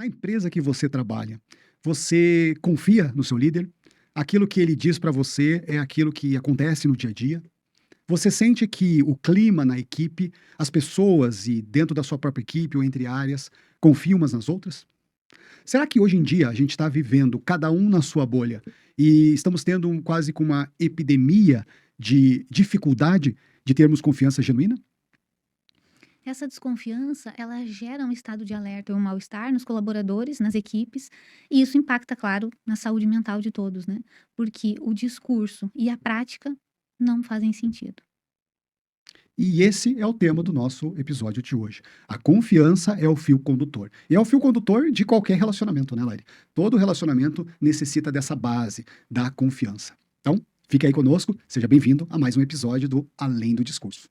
Na empresa que você trabalha, você confia no seu líder? Aquilo que ele diz para você é aquilo que acontece no dia a dia? Você sente que o clima na equipe, as pessoas e dentro da sua própria equipe ou entre áreas, confiam umas nas outras? Será que hoje em dia a gente está vivendo cada um na sua bolha e estamos tendo quase que uma epidemia de dificuldade de termos confiança genuína? Essa desconfiança, ela gera um estado de alerta ou um mal-estar nos colaboradores, nas equipes, e isso impacta, claro, na saúde mental de todos, né? Porque o discurso e a prática não fazem sentido. E esse é o tema do nosso episódio de hoje. A confiança é o fio condutor. E é o fio condutor de qualquer relacionamento, né, Lari? Todo relacionamento necessita dessa base, da confiança. Então, fique aí conosco, seja bem-vindo a mais um episódio do Além do Discurso.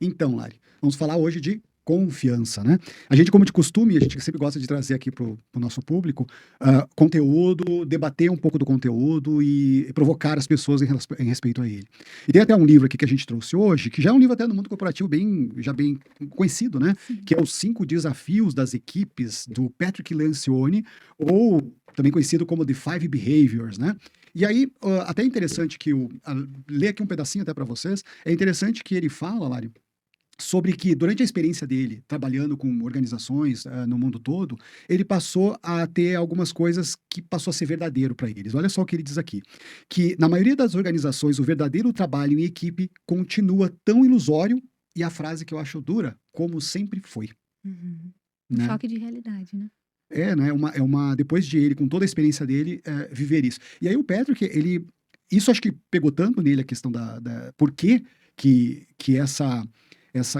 Então, Lari, vamos falar hoje de confiança, né? A gente, como de costume, a gente sempre gosta de trazer aqui para o nosso público conteúdo, debater um pouco do conteúdo e provocar as pessoas em respeito a ele. E tem até um livro aqui que a gente trouxe hoje, que já é um livro até no mundo corporativo já bem conhecido, né? Sim. Que é Os 5 Desafios das Equipes, do Patrick Lencioni, ou também conhecido como The Five Behaviors, né? E aí, até é interessante que ler aqui um pedacinho até para vocês, é interessante que ele fala, Lari, sobre que durante a experiência dele, trabalhando com organizações no mundo todo, ele passou a ter algumas coisas que passou a ser verdadeiro para eles. Olha só o que ele diz aqui, que na maioria das organizações o verdadeiro trabalho em equipe continua tão ilusório, e a frase que eu acho dura, como sempre foi, Uhum. Um né? choque de realidade, né? Né? Depois de ele, com toda a experiência dele, viver isso. E aí o Patrick, isso acho que pegou tanto nele a questão por que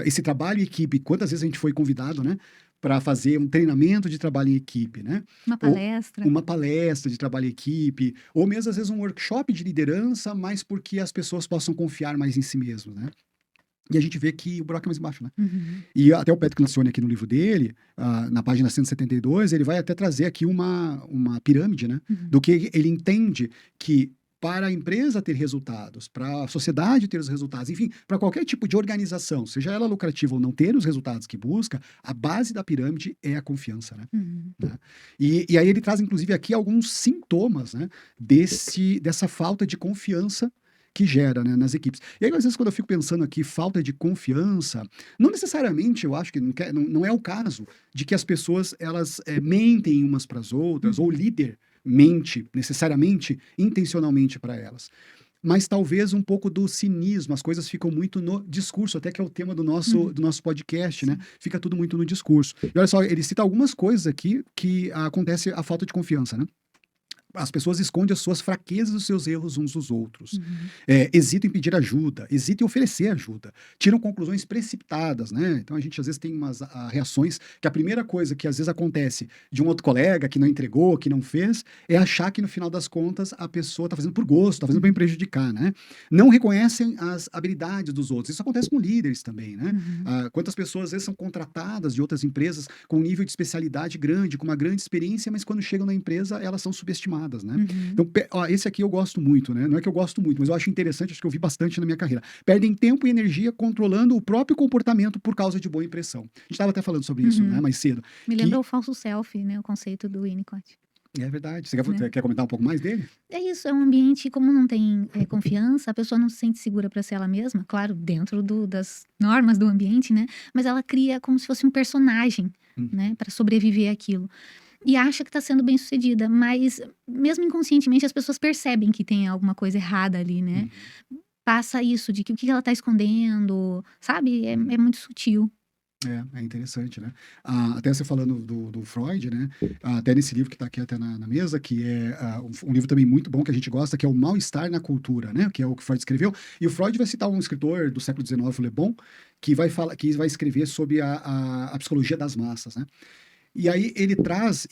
esse trabalho em equipe, quantas vezes a gente foi convidado, né, para fazer um treinamento de trabalho em equipe, né? Uma Ou palestra. uma palestra de trabalho em equipe, ou mesmo às vezes um workshop de liderança, mas porque as pessoas possam confiar mais em si mesmas, né? E a gente vê que o buraco é mais embaixo, né? Uhum. E até o Patrick Lencioni aqui no livro dele, na página 172, ele vai até trazer aqui uma pirâmide, né? Uhum. Do que ele entende que para a empresa ter resultados, para a sociedade ter os resultados, enfim, para qualquer tipo de organização, seja ela lucrativa ou não, ter os resultados que busca, a base da pirâmide é a confiança, né? Uhum. Né? E aí ele traz, inclusive, aqui alguns sintomas, né, dessa falta de confiança que gera, né, nas equipes. E aí, às vezes, quando eu fico pensando aqui, falta de confiança, não necessariamente, eu acho que não é o caso de que as pessoas, elas mentem umas para as outras, ou o Uhum. líder mente, necessariamente, intencionalmente para elas. Mas talvez um pouco do cinismo, as coisas ficam muito no discurso, até que é o tema do Uhum. nosso podcast, né? Sim. Fica tudo muito no discurso. E olha só, ele cita algumas coisas aqui que acontece a falta de confiança, né? As pessoas escondem as suas fraquezas e os seus erros uns dos outros. Uhum. Hesitam em pedir ajuda, hesitam em oferecer ajuda, tiram conclusões precipitadas, né? Então a gente às vezes tem umas reações que a primeira coisa que às vezes acontece de um outro colega que não entregou, que não fez, é achar que no final das contas a pessoa está fazendo por gosto, está fazendo para me Uhum. prejudicar, né? Não reconhecem as habilidades dos outros. Isso acontece com líderes também, né? Uhum. Quantas pessoas às vezes são contratadas de outras empresas com um nível de especialidade grande, com uma grande experiência, mas quando chegam na empresa elas são subestimadas, né? Uhum. Então, esse aqui eu gosto muito, né? Não é que eu gosto muito, mas eu acho interessante, acho que eu vi bastante na minha carreira. Perdem tempo e energia controlando o próprio comportamento por causa de boa impressão. A gente estava até falando sobre isso, né, Uhum. mais cedo. Me lembra Que o falso selfie, né? O conceito do Winnicott, é verdade. Você né? quer comentar um pouco mais dele? É isso, é um ambiente, como não tem confiança, a pessoa não se sente segura para ser ela mesma, claro, dentro das normas do ambiente, né? Mas ela cria como se fosse um personagem, Hum, né? Para sobreviver àquilo. E acha que está sendo bem sucedida, mas mesmo inconscientemente as pessoas percebem que tem alguma coisa errada ali, né? uhum, Passa isso de que o que ela está escondendo, sabe? É uhum. muito sutil. É interessante, né? Até você falando do Freud, né? Até nesse livro que está aqui até na mesa, que é um livro também muito bom que a gente gosta, que é o Mal-Estar na Cultura, né? Que é o que Freud escreveu. E o Freud vai citar um escritor do século XIX, o Le Bon, que vai escrever sobre a psicologia das massas, né? E aí ele traz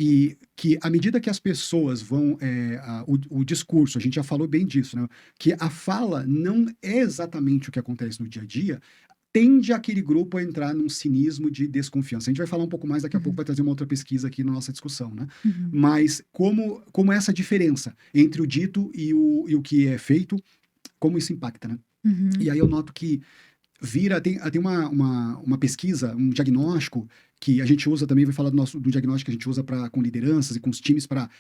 que à medida que as pessoas vão o discurso, a gente já falou bem disso, né? Que a fala não é exatamente o que acontece no dia a dia, tende aquele grupo a entrar num cinismo de desconfiança. A gente vai falar um pouco mais daqui a pouco, Uhum. vai trazer uma outra pesquisa aqui na nossa discussão, né? Uhum. Mas como essa diferença entre o dito e o que é feito, como isso impacta, né? Uhum. E aí eu noto que tem uma pesquisa, um diagnóstico que a gente usa também, vai falar do diagnóstico que a gente usa com lideranças e com os times para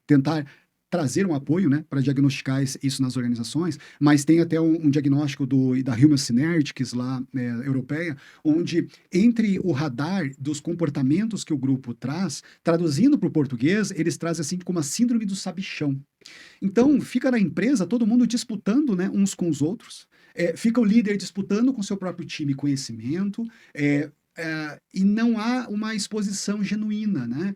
tentar trazer um apoio, né, para diagnosticar isso nas organizações, mas tem até um diagnóstico da Human Synergies lá, europeia, onde entre o radar dos comportamentos que o grupo traz, traduzindo para o português, eles trazem assim como a síndrome do sabichão. Então, fica na empresa todo mundo disputando, né, uns com os outros, fica o líder disputando com seu próprio time conhecimento, e não há uma exposição genuína, né?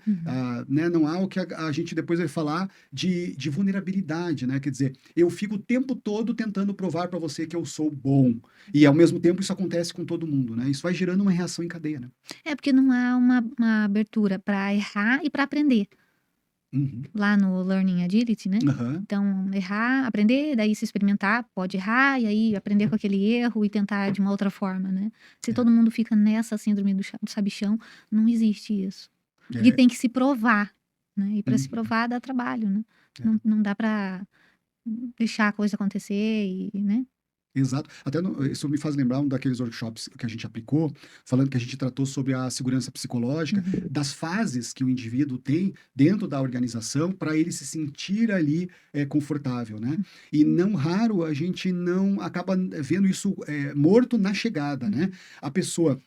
Né? Não há o que a gente depois vai falar de vulnerabilidade, né? Quer dizer, eu fico o tempo todo tentando provar para você que eu sou bom. E, ao mesmo tempo, isso acontece com todo mundo, né? Isso vai gerando uma reação em cadeia, né? É porque não há uma abertura para errar e para aprender. Uhum. Lá no Learning Agility, né? Aham. Então, errar, aprender, daí se experimentar, pode errar, e aí aprender com aquele erro e tentar de uma outra forma, né? Se É. todo mundo fica nessa síndrome do sabichão, não existe isso. Porque É. tem que se provar, né? E para se Uhum. provar dá trabalho, né? É. Não dá para deixar a coisa acontecer e, né? Exato. Até isso me faz lembrar um daqueles workshops que a gente aplicou, falando que a gente tratou sobre a segurança psicológica, das fases que o indivíduo tem dentro da organização para ele se sentir ali confortável, né? E não raro a gente não acaba vendo isso morto na chegada, né? A pessoa,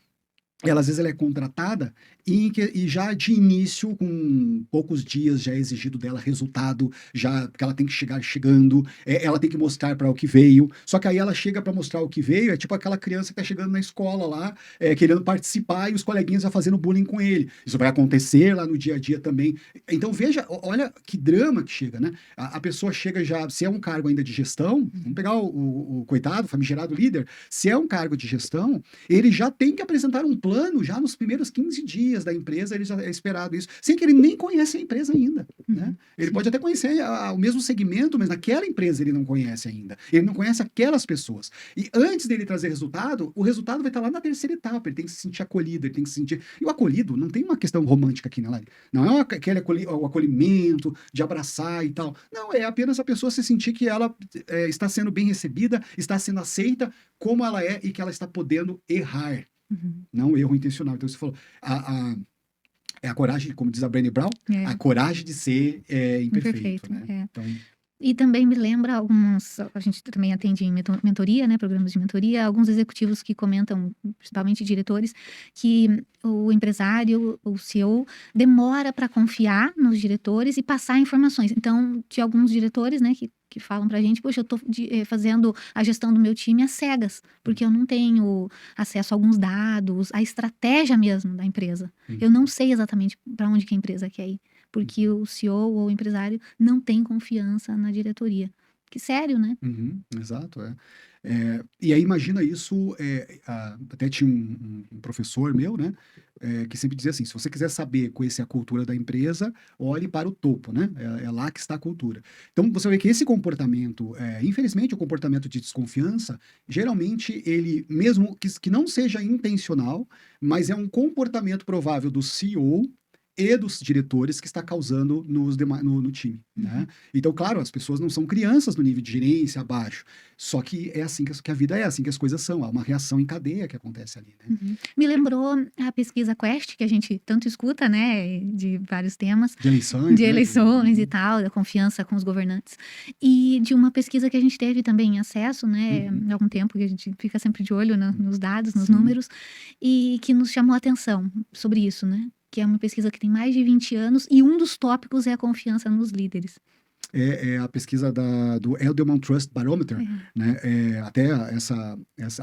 às vezes ela é contratada e já de início, com poucos dias, já é exigido dela resultado, já porque ela tem que chegar chegando, ela tem que mostrar para o que veio. Só que aí ela chega para mostrar o que veio, é tipo aquela criança que está chegando na escola lá, querendo participar e os coleguinhas já fazendo bullying com ele. Isso vai acontecer lá no dia a dia também. Então veja, olha que drama que chega, né? A pessoa chega já, se é um cargo ainda de gestão, vamos pegar o coitado, famigerado líder, se é um cargo de gestão, ele já tem que apresentar um plano já nos primeiros 15 dias da empresa, ele já é esperado isso, sem que ele nem conhece a empresa ainda, né? Ele pode até conhecer o mesmo segmento, mas naquela empresa ele não conhece ainda. Ele não conhece aquelas pessoas. E antes dele trazer resultado, o resultado vai estar lá na terceira etapa. Ele tem que se sentir acolhido, ele tem que se sentir... E o acolhido, não tem uma questão romântica aqui, né, Lari? Não é aquele o acolhimento de abraçar e tal. Não, é apenas a pessoa se sentir que ela está sendo bem recebida, está sendo aceita como ela é e que ela está podendo errar. Não erro intencional. Então, você falou, é a coragem, como diz a Brené Brown, a coragem de ser imperfeito, né? Então... E também me lembra a gente também atende em mentoria, né, programas de mentoria, alguns executivos que comentam, principalmente diretores, que o empresário, o CEO, demora para confiar nos diretores e passar informações. Então, de alguns diretores, né, que falam pra gente, poxa, eu tô fazendo a gestão do meu time às cegas, porque eu não tenho acesso a alguns dados, a estratégia mesmo da empresa. Eu não sei exatamente para onde que a empresa quer ir, porque o CEO ou o empresário não tem confiança na diretoria. Que sério, né? Exato, e aí imagina isso, até tinha um professor meu, né, que sempre dizia assim, se você quiser saber conhecer a cultura da empresa, olhe para o topo, né, é lá que está a cultura. Então você vê que esse comportamento, infelizmente o comportamento de desconfiança, geralmente ele, mesmo que não seja intencional, mas é um comportamento provável do CEO e dos diretores que está causando no time, né? Então, claro, as pessoas não são crianças no nível de gerência abaixo, só que é assim que a vida é, assim que as coisas são, há uma reação em cadeia que acontece ali, né? Me lembrou a pesquisa Quest, que a gente tanto escuta, né, de vários temas. De eleições, de né? eleições e tal, da confiança com os governantes. E de uma pesquisa que a gente teve também acesso, né, há algum tempo, que a gente fica sempre de olho nos dados, nos números, e que nos chamou a atenção sobre isso, né? Que é uma pesquisa que tem mais de 20 anos e um dos tópicos é a confiança nos líderes. É a pesquisa do Edelman Trust Barometer, né? Até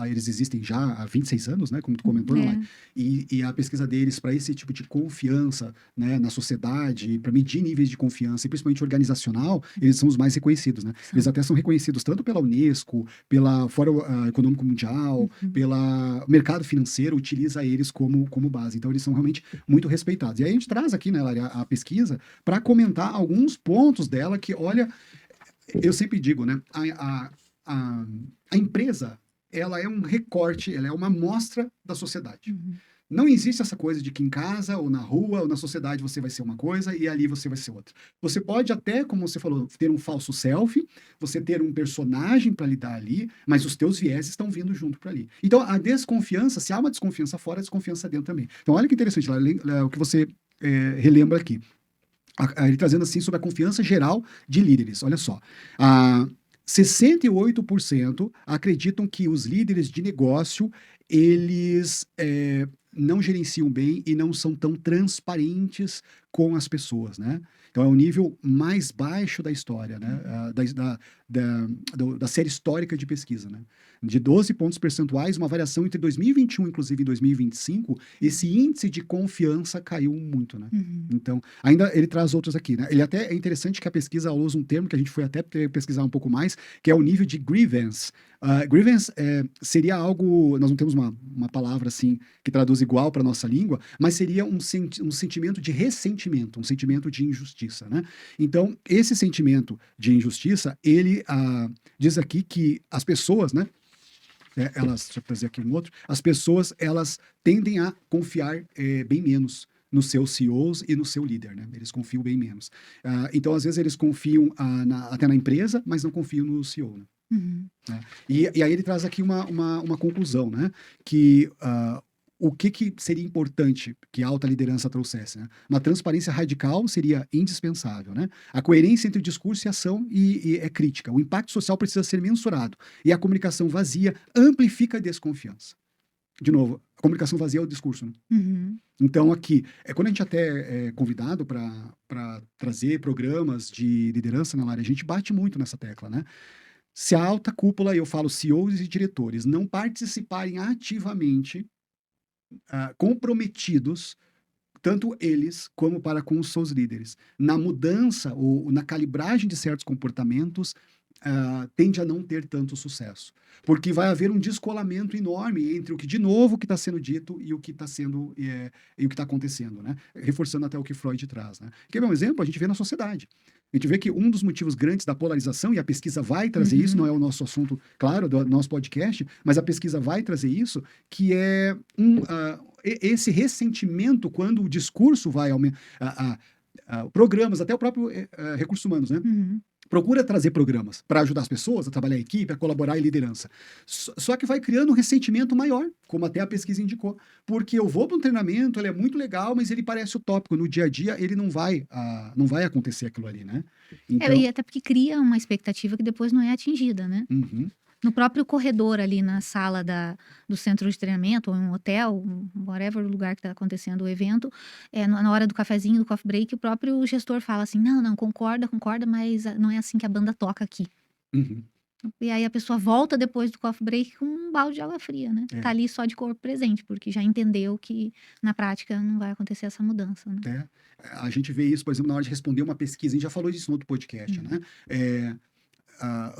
eles existem já há 26 anos, né? Como tu comentou, né? E a pesquisa deles para esse tipo de confiança, né, na sociedade, para medir níveis de confiança, e principalmente organizacional, eles são os mais reconhecidos, né? Eles até são reconhecidos tanto pela Unesco, pela Fórum Econômico Mundial, pela mercado financeiro, utiliza eles como base. Então, eles são realmente muito respeitados. E aí a gente traz aqui, né, Lari, a pesquisa para comentar alguns pontos dela que, olha, eu sempre digo, né, a empresa, ela é um recorte, ela é uma amostra da sociedade. Não existe essa coisa de que em casa, ou na rua, ou na sociedade você vai ser uma coisa e ali você vai ser outra. Você pode até, como você falou, ter um falso self, você ter um personagem para lidar ali, mas os teus viés estão vindo junto para ali. Então, a desconfiança, se há uma desconfiança fora, a desconfiança dentro também. Então, olha que interessante, lá, o que você relembra aqui. Ele trazendo assim sobre a confiança geral de líderes. Olha só. 68% acreditam que os líderes de negócio, eles não gerenciam bem e não são tão transparentes com as pessoas, né? Então é o nível mais baixo da história, né? Da série histórica de pesquisa, né? De 12 pontos percentuais, uma variação entre 2021, inclusive em 2025, esse índice de confiança caiu muito, né? Então, ainda ele traz outros aqui, né? Ele até é interessante que a pesquisa usa um termo que a gente foi até pesquisar um pouco mais, que é o nível de grievance. Grievance seria algo, nós não temos uma palavra assim que traduz igual para nossa língua, mas seria um sentimento de ressentimento, um sentimento de injustiça, né? Então, esse sentimento de injustiça, ele diz aqui que as pessoas, né? Deixa eu trazer aqui um outro. As pessoas, elas tendem a confiar bem menos nos seus CEOs e no seu líder, né? Eles confiam bem menos. Então, às vezes, eles confiam até na empresa, mas não confiam no CEO, né? Né? E aí ele traz aqui uma conclusão, né? Que o que seria importante que a alta liderança trouxesse, né? Uma transparência radical seria indispensável, né? A coerência entre o discurso e a ação é crítica. O impacto social precisa ser mensurado. E a comunicação vazia amplifica a desconfiança. De novo, a comunicação vazia é o discurso, né? Então, aqui, quando a gente até é convidado para trazer programas de liderança na área, a gente bate muito nessa tecla, né? Se a alta cúpula, eu falo CEOs e diretores, não participarem ativamente, comprometidos, tanto eles como para com os seus líderes, na mudança ou na calibragem de certos comportamentos, tende a não ter tanto sucesso. Porque vai haver um descolamento enorme entre o que, de novo, o que está sendo dito e o que está sendo e o que está acontecendo, né? Reforçando até o que Freud traz, né? Quer ver um exemplo? A gente vê na sociedade. A gente vê que um dos motivos grandes da polarização, e a pesquisa vai trazer isso, não é o nosso assunto, claro, do nosso podcast, mas a pesquisa vai trazer isso, que é esse ressentimento quando o discurso vai aumentar. Programas, até o próprio recursos humanos, né? Procura trazer programas para ajudar as pessoas a trabalhar em equipe, a colaborar em liderança. Só que vai criando um ressentimento maior, como até a pesquisa indicou. Porque eu vou para um treinamento, ele é muito legal, mas ele parece utópico. No dia a dia, ele não vai acontecer aquilo ali, né? Então, E até porque cria uma expectativa que depois não é atingida, né? No próprio corredor ali na sala do centro de treinamento, ou em um hotel, whatever lugar que está acontecendo o evento, na hora do cafezinho, do coffee break, o próprio gestor fala assim, não, concorda, mas não é assim que a banda toca aqui. E aí a pessoa volta depois do coffee break com um balde de água fria, né? Tá ali só de corpo presente, porque já entendeu que na prática não vai acontecer essa mudança, né? A gente vê isso, por exemplo, na hora de responder uma pesquisa, a gente já falou disso no outro podcast, né?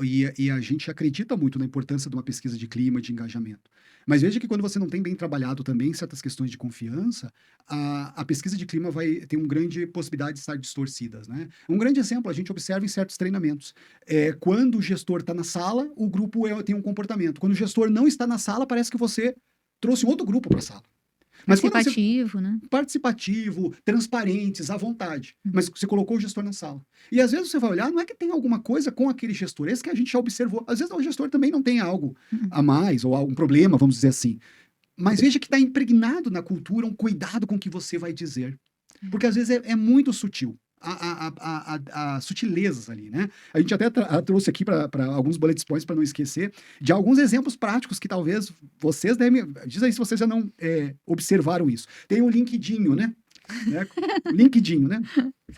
E a gente acredita muito na importância de uma pesquisa de clima, de engajamento. Mas veja que quando você não tem bem trabalhado também certas questões de confiança, a pesquisa de clima vai ter uma grande possibilidade de estar distorcidas, né? Um grande exemplo, a gente observa em certos treinamentos. Quando o gestor está na sala, o grupo tem um comportamento. Quando o gestor não está na sala, parece que você trouxe um outro grupo para a sala. Mas participativo, né? Participativo, transparentes, à vontade. Mas você colocou o gestor na sala. E às vezes você vai olhar, não é que tem alguma coisa com aquele gestor, esse que a gente já observou. Às vezes o gestor também não tem algo a mais, ou algum problema, vamos dizer assim. Mas veja que está impregnado na cultura um cuidado com o que você vai dizer. Porque às vezes é muito sutil. Sutilezas ali, né? A gente até trouxe aqui para alguns bullet points para não esquecer de alguns exemplos práticos que talvez vocês devem. Diz aí se vocês já não observaram isso. Tem o LinkedIn, né? LinkedIn, né?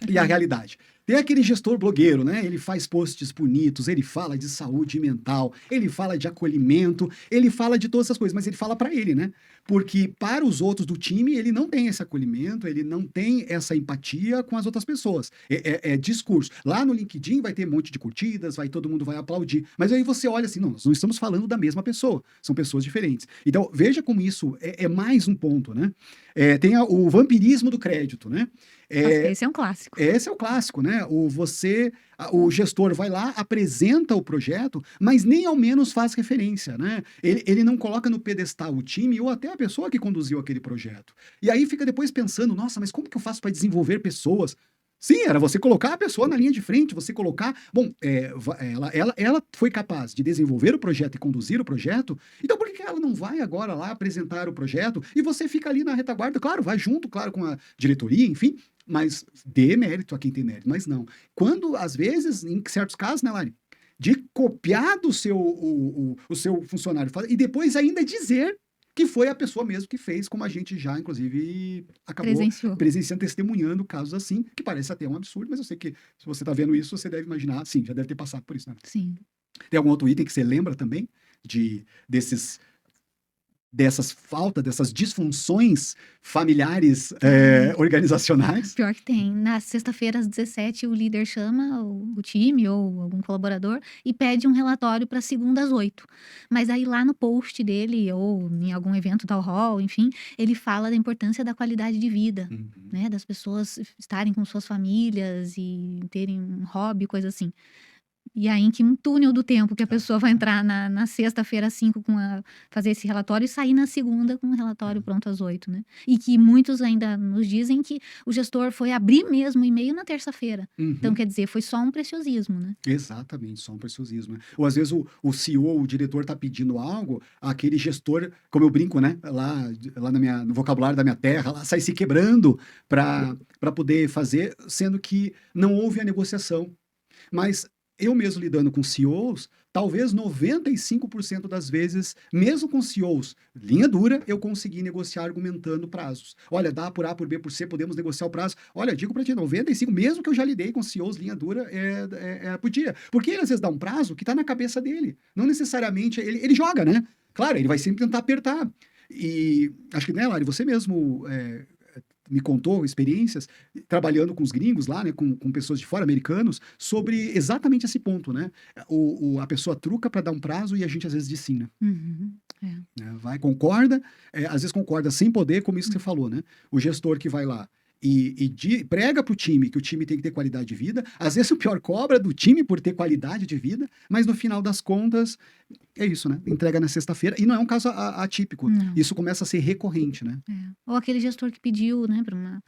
E a realidade. Tem aquele gestor blogueiro, né? Ele faz posts bonitos, ele fala de saúde mental, ele fala de acolhimento, ele fala de todas essas coisas, mas ele fala para ele, né? Porque para os outros do time, ele não tem esse acolhimento, ele não tem essa empatia com as outras pessoas. É discurso. Lá no LinkedIn vai ter um monte de curtidas, todo mundo vai aplaudir. Mas aí você olha assim, não, nós não estamos falando da mesma pessoa, são pessoas diferentes. Então, veja como isso é mais um ponto, né? Tem o vampirismo do crédito, né? Nossa, esse é um clássico. Esse é o clássico, né? O gestor vai lá, apresenta o projeto, mas nem ao menos faz referência, né? Ele não coloca no pedestal o time ou até a pessoa que conduziu aquele projeto. E aí fica depois pensando, nossa, mas como que eu faço para desenvolver pessoas? Sim, era você colocar a pessoa na linha de frente, você colocar. Bom, ela foi capaz de desenvolver o projeto e conduzir o projeto, então por que ela não vai agora lá apresentar o projeto e você fica ali na retaguarda? Claro, vai junto, claro, com a diretoria, enfim, mas dê mérito a quem tem mérito, mas não. Quando, às vezes, em certos casos, né, Lari? De copiar do seu, o seu funcionário e depois ainda dizer que foi a pessoa mesmo que fez, como a gente já, inclusive, acabou presenciando, testemunhando casos assim, que parece até um absurdo, mas eu sei que se você está vendo isso, você deve imaginar, sim, já deve ter passado por isso, né? Sim. Tem algum outro item que você lembra também dessas disfunções familiares organizacionais? Pior que tem. Na sexta-feira, às 17, o líder chama o time ou algum colaborador e pede um relatório para segunda às 8. Mas aí lá no post dele, ou em algum evento tal hall, enfim, ele fala da importância da qualidade de vida, né? Das pessoas estarem com suas famílias e terem um hobby, coisa assim. E aí, em que um túnel do tempo que a pessoa vai entrar na sexta-feira às 5 fazer esse relatório e sair na segunda com o relatório pronto às 8, né? E que muitos ainda nos dizem que o gestor foi abrir mesmo o e-mail na terça-feira. Então, quer dizer, foi só um preciosismo, né? Exatamente, só um preciosismo. Né? Ou às vezes o CEO, o diretor está pedindo algo, aquele gestor, como eu brinco, né? Lá no vocabulário da minha terra, lá sai se quebrando para poder fazer, sendo que não houve a negociação. Mas eu mesmo lidando com CEOs, talvez 95% das vezes, mesmo com CEOs, linha dura, eu consegui negociar argumentando prazos. Olha, dá por A, por B, por C, podemos negociar o prazo. Olha, digo para ti, 95%, mesmo que eu já lidei com CEOs, linha dura, podia. Porque ele às vezes dá um prazo que está na cabeça dele. Não necessariamente, ele joga, né? Claro, ele vai sempre tentar apertar. E acho que, né, Lari, você mesmo me contou experiências trabalhando com os gringos lá, né, com pessoas de fora, americanos, sobre exatamente esse ponto, né? A pessoa truca para dar um prazo e a gente às vezes diz sim, né? Vai, concorda, às vezes concorda sem poder, como isso que você falou, né? O gestor que vai lá e prega para o time que o time tem que ter qualidade de vida, às vezes o pior cobra do time por ter qualidade de vida, mas no final das contas é isso, né? Entrega na sexta-feira. E não é um caso atípico. Não. Isso começa a ser recorrente, né? Ou aquele gestor que pediu, né, para uma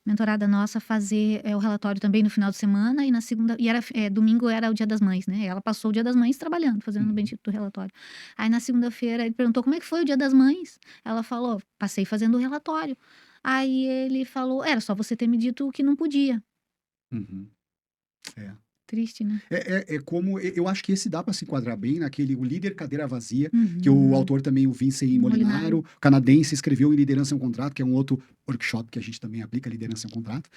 mentorada nossa fazer o relatório também no final de semana e na segunda... E domingo era o Dia das Mães, né? Ela passou o Dia das Mães trabalhando, fazendo o bendito do relatório. Aí na segunda-feira ele perguntou como é que foi o Dia das Mães. Ela falou, passei fazendo o relatório. Aí ele falou, era só você ter me dito que não podia. Triste, né? Como, eu acho que esse dá para se enquadrar bem naquele O Líder Cadeira Vazia, que o autor também, o Vincent Molinaro, canadense, escreveu em Liderança é um Contrato, que é um outro workshop que a gente também aplica, Liderança é um Contrato.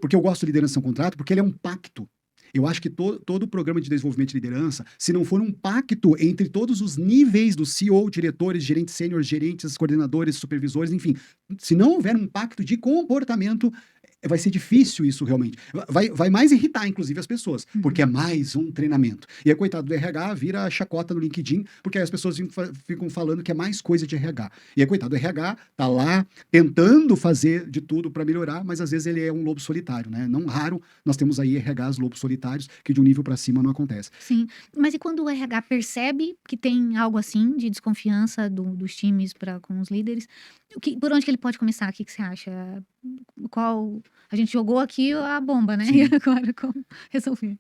Porque eu gosto de Liderança é um Contrato, porque ele é um pacto. Eu acho que todo o programa de desenvolvimento de liderança, se não for um pacto entre todos os níveis do CEO, diretores, gerentes sêniores, gerentes, coordenadores, supervisores, enfim, se não houver um pacto de comportamento, vai ser difícil isso realmente. Vai mais irritar, inclusive, as pessoas, porque é mais um treinamento. E aí, coitado do RH, vira chacota no LinkedIn, porque aí as pessoas ficam falando que é mais coisa de RH. E aí, coitado do RH, tá lá tentando fazer de tudo para melhorar, mas às vezes ele é um lobo solitário, né? Não raro, nós temos aí RHs lobos solitários, que de um nível para cima não acontece. Sim, mas e quando o RH percebe que tem algo assim, de desconfiança dos times com os líderes, por onde que ele pode começar? O que você acha? A gente jogou aqui a bomba, né? Sim. E agora como resolver?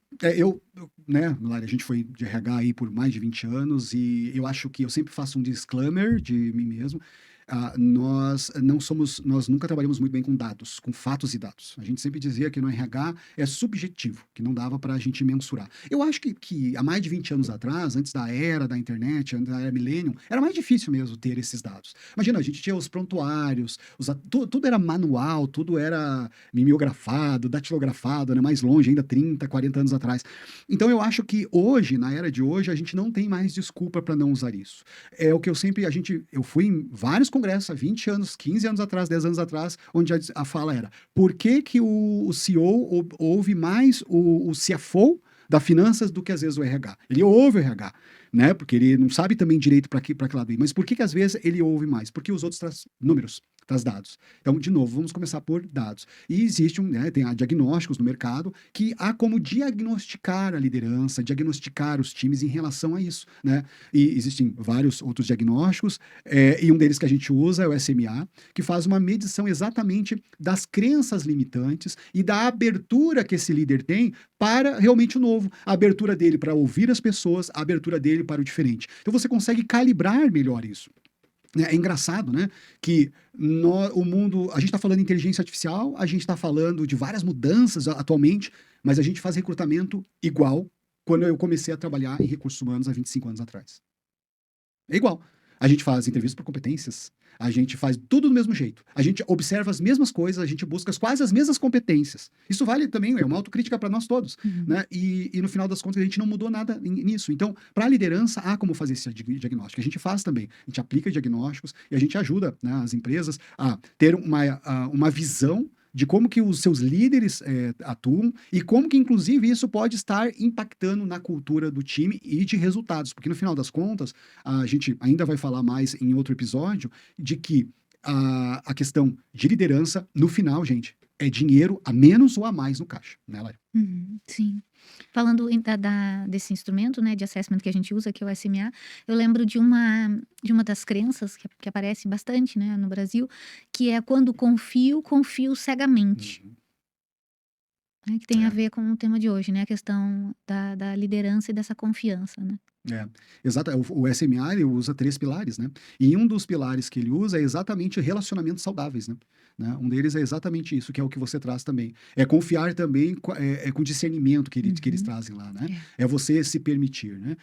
Né, Lari, a gente foi de RH aí por mais de 20 anos e eu acho que eu sempre faço um disclaimer de mim mesmo. Nós nunca trabalhamos muito bem com dados, com fatos e dados. A gente sempre dizia que no RH é subjetivo, que não dava para a gente mensurar. Eu acho que há mais de 20 anos atrás, antes da era da internet, antes da era millennium, era mais difícil mesmo ter esses dados. Imagina, a gente tinha os prontuários, tudo era manual, tudo era mimeografado, datilografado, né? Mais longe, ainda 30, 40 anos atrás. Então eu acho que hoje, na era de hoje, a gente não tem mais desculpa para não usar isso. É o que eu fui em vários congressos há 20 anos, 15 anos atrás, 10 anos atrás, onde a fala era: por que o CEO ouve mais o CFO da finanças do que às vezes o RH. Ele ouve o RH, né? Porque ele não sabe também direito para que lado ir. Mas por que às vezes ele ouve mais? Porque os outros trazem números, traz dados. Então, de novo, vamos começar por dados. E existe tem diagnósticos no mercado que há como diagnosticar a liderança, diagnosticar os times em relação a isso, né? E existem vários outros diagnósticos, e um deles que a gente usa é o SMA, que faz uma medição exatamente das crenças limitantes e da abertura que esse líder tem para realmente o novo, a abertura dele para ouvir as pessoas, a abertura dele para o diferente. Então você consegue calibrar melhor isso. É engraçado, né, que o mundo, a gente está falando de inteligência artificial, a gente está falando de várias mudanças atualmente, mas a gente faz recrutamento igual quando eu comecei a trabalhar em recursos humanos há 25 anos atrás. É igual. A gente faz entrevistas por competências, a gente faz tudo do mesmo jeito, a gente observa as mesmas coisas, a gente busca quase as mesmas competências. Isso vale também, é uma autocrítica para nós todos, né? E no final das contas a gente não mudou nada nisso. Então, para a liderança, há como fazer esse diagnóstico. A gente faz também, a gente aplica diagnósticos e a gente ajuda, né, as empresas a ter uma visão de como que os seus líderes atuam e como que, inclusive, isso pode estar impactando na cultura do time e de resultados. Porque, no final das contas, a gente ainda vai falar mais em outro episódio de que a questão de liderança, no final, gente, é dinheiro a menos ou a mais no caixa, né, Lari? Sim. Falando desse instrumento, né, de assessment que a gente usa, que é o SMA, eu lembro de uma das crenças que aparece bastante, né, no Brasil, que é quando confio cegamente, né, que tem a ver com o tema de hoje, né, a questão da liderança e dessa confiança, né? Exato. O SMA ele usa 3 pilares, né? E um dos pilares que ele usa é exatamente relacionamentos saudáveis, né? Um deles é exatamente isso, que é o que você traz também. É confiar também com discernimento que eles trazem lá, né? É você se permitir, né?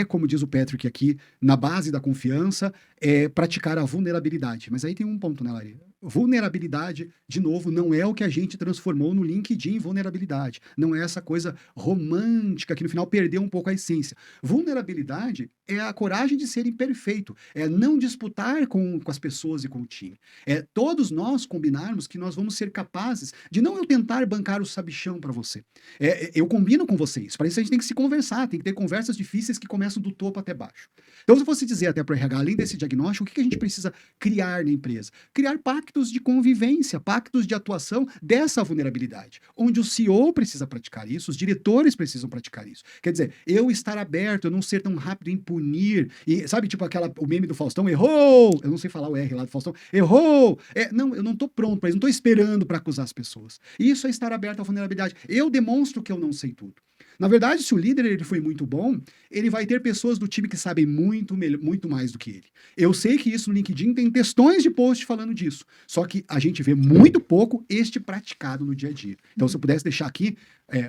Como diz o Patrick aqui, na base da confiança, é praticar a vulnerabilidade. Mas aí tem um ponto, né, Lari? Vulnerabilidade, de novo, não é o que a gente transformou no LinkedIn vulnerabilidade. Não é essa coisa romântica que no final perdeu um pouco a essência. Vulnerabilidade é a coragem de ser imperfeito, é não disputar com as pessoas e com o time. É todos nós combinarmos que nós vamos ser capazes de não eu tentar bancar o sabichão para você. Eu combino com vocês, para isso a gente tem que se conversar, tem que ter conversas difíceis que começam do topo até baixo. Então, se você dizer até para o RH, além desse diagnóstico, o que a gente precisa criar na empresa? Criar pactos de convivência, pactos de atuação dessa vulnerabilidade, onde o CEO precisa praticar isso, os diretores precisam praticar isso. Quer dizer, eu estar aberto, eu não ser tão rápido em punir, e sabe, tipo o meme do Faustão, errou, eu não sei falar o R lá do Faustão, errou, não, eu não estou pronto para isso, não estou esperando para acusar as pessoas. Isso é estar aberto à vulnerabilidade. Eu demonstro que eu não sei tudo. Na verdade, se o líder ele foi muito bom, ele vai ter pessoas do time que sabem muito mais do que ele. Eu sei que isso no LinkedIn tem textões de post falando disso, só que a gente vê muito pouco este praticado no dia a dia. Então, se eu pudesse deixar aqui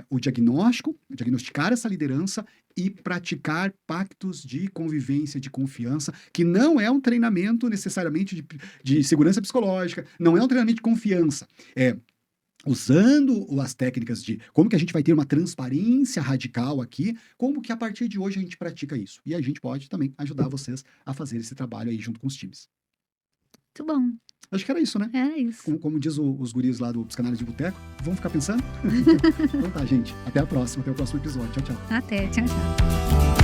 o diagnosticar essa liderança e praticar pactos de convivência, de confiança, que não é um treinamento necessariamente de segurança psicológica, não é um treinamento de confiança, usando as técnicas de como que a gente vai ter uma transparência radical aqui, como que a partir de hoje a gente pratica isso. E a gente pode também ajudar vocês a fazer esse trabalho aí junto com os times. Muito bom. Acho que era isso, né? É isso. Como diz os guris lá do Psicanálise de Boteco, vamos ficar pensando? Então tá, gente. Até a próxima, até o próximo episódio. Tchau, tchau. Até, tchau, tchau.